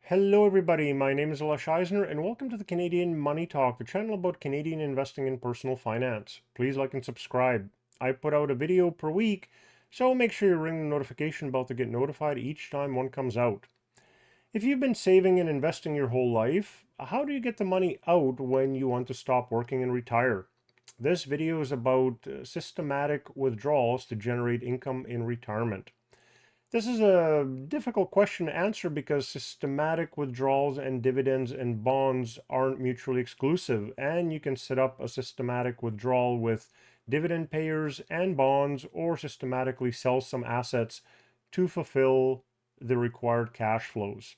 Hello everybody, my name is Lush Eisner and welcome to the Canadian Money Talk, the channel about Canadian investing in personal finance. Please like and subscribe. I put out a video per week, so make sure you ring the notification bell to get notified each time one comes out. If you've been saving and investing your whole life, how do you get the money out when you want to stop working and retire? This video is about systematic withdrawals to generate income in retirement. This is a difficult question to answer because systematic withdrawals and dividends and bonds aren't mutually exclusive, and you can set up a systematic withdrawal with dividend payers and bonds or systematically sell some assets to fulfill the required cash flows.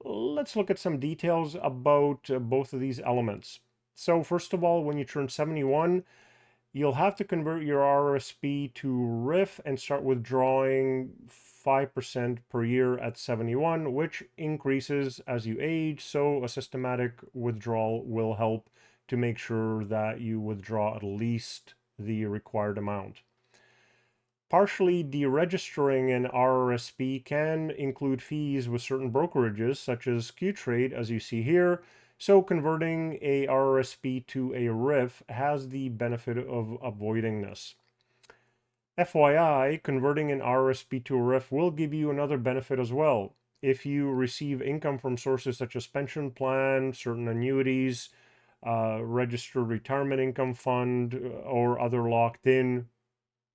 Let's look at some details about both of these elements. So first of all, when you turn 71, you'll have to convert your RRSP to RIF and start withdrawing 5% per year at 71, which increases as you age. So a systematic withdrawal will help to make sure that you withdraw at least the required amount. Partially deregistering an RRSP can include fees with certain brokerages, such as Qtrade, as you see here. So converting a RRSP to a RIF has the benefit of avoiding this. FYI, converting an RRSP to a RIF will give you another benefit as well. If you receive income from sources such as pension plan, certain annuities, registered retirement income fund, or other locked-in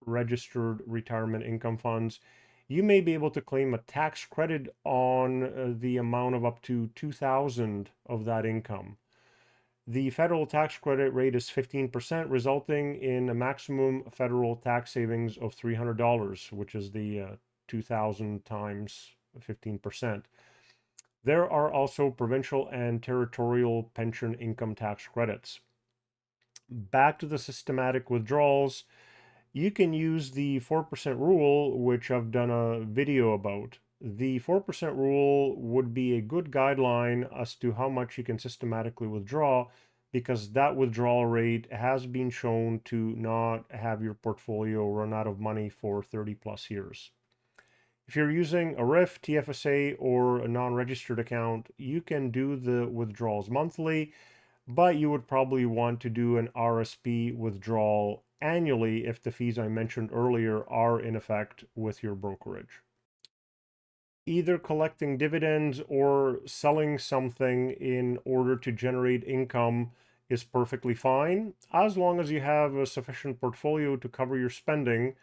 registered retirement income funds, you may be able to claim a tax credit on the amount of up to $2,000 of that income. The federal tax credit rate is 15%, resulting in a maximum federal tax savings of $300, which is the 2,000 times 15%. There are also provincial and territorial pension income tax credits. Back to the systematic withdrawals. You can use the 4% rule, which I've done a video about. The 4% rule would be a good guideline as to how much you can systematically withdraw, because that withdrawal rate has been shown to not have your portfolio run out of money for 30 plus years. If you're using a RIF, TFSA, or a non-registered account, you can do the withdrawals monthly, but you would probably want to do an RSP withdrawal annually if the fees I mentioned earlier are in effect with your brokerage. Either collecting dividends or selling something in order to generate income is perfectly fine, as long as you have a sufficient portfolio to cover your spending.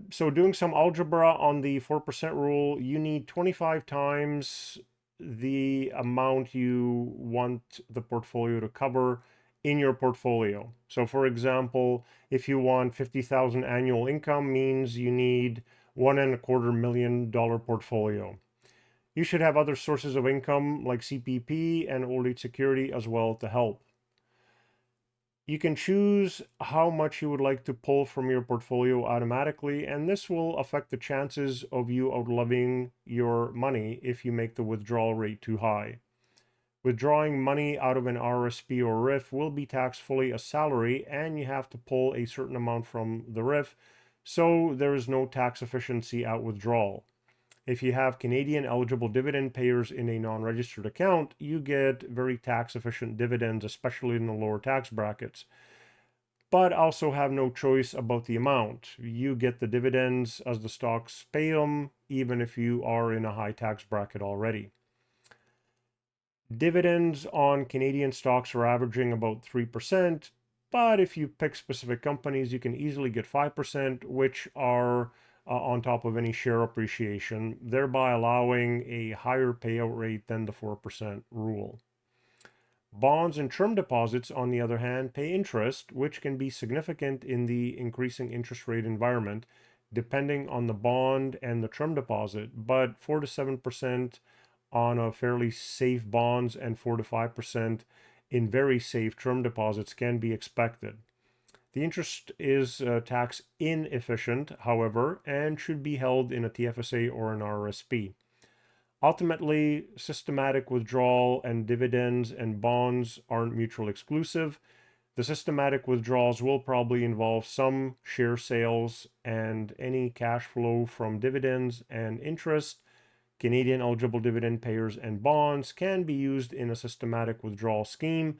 So doing some algebra on the 4% rule, you need 25 times the amount you want the portfolio to cover in your portfolio. So for example, if you want 50,000 annual income, means you need $1.25 million portfolio. You should have other sources of income like CPP and old age security as well to help. You can choose how much you would like to pull from your portfolio automatically, and this will affect the chances of you outliving your money if you make the withdrawal rate too high. Withdrawing money out of an RSP or RIF will be taxed fully as salary, and you have to pull a certain amount from the RIF, so there is no tax efficiency at withdrawal. If you have Canadian eligible dividend payers in a non-registered account, you get very tax efficient dividends, especially in the lower tax brackets, but also have no choice about the amount. You get the dividends as the stocks pay them, even if you are in a high tax bracket already. Dividends on Canadian stocks are averaging about 3%, but if you pick specific companies, you can easily get 5%, which are on top of any share appreciation, thereby allowing a higher payout rate than the 4% rule. Bonds and term deposits, on the other hand, pay interest, which can be significant in the increasing interest rate environment, depending on the bond and the term deposit, but 4 to 7% on a fairly safe bonds and 4 to 5% in very safe term deposits can be expected. The interest is tax inefficient, however, and should be held in a TFSA or an RRSP. Ultimately, systematic withdrawal and dividends and bonds aren't mutually exclusive. The systematic withdrawals will probably involve some share sales, and any cash flow from dividends and interest Canadian eligible dividend payers and bonds can be used in a systematic withdrawal scheme,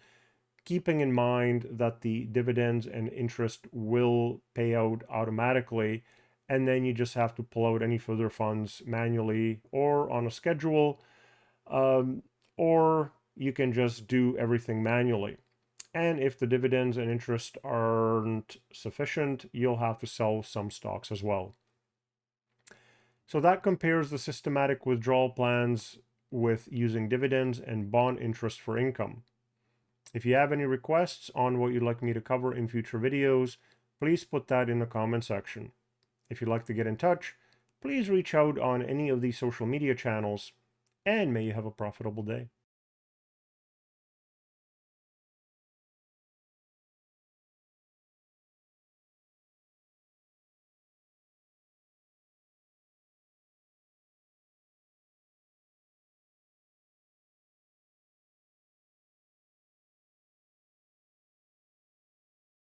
keeping in mind that the dividends and interest will pay out automatically, and then you just have to pull out any further funds manually or on a schedule, or you can just do everything manually. And if the dividends and interest aren't sufficient, you'll have to sell some stocks as well. So that compares the systematic withdrawal plans with using dividends and bond interest for income. If you have any requests on what you'd like me to cover in future videos, please put that in the comment section. If you'd like to get in touch, please reach out on any of these social media channels, and may you have a profitable day.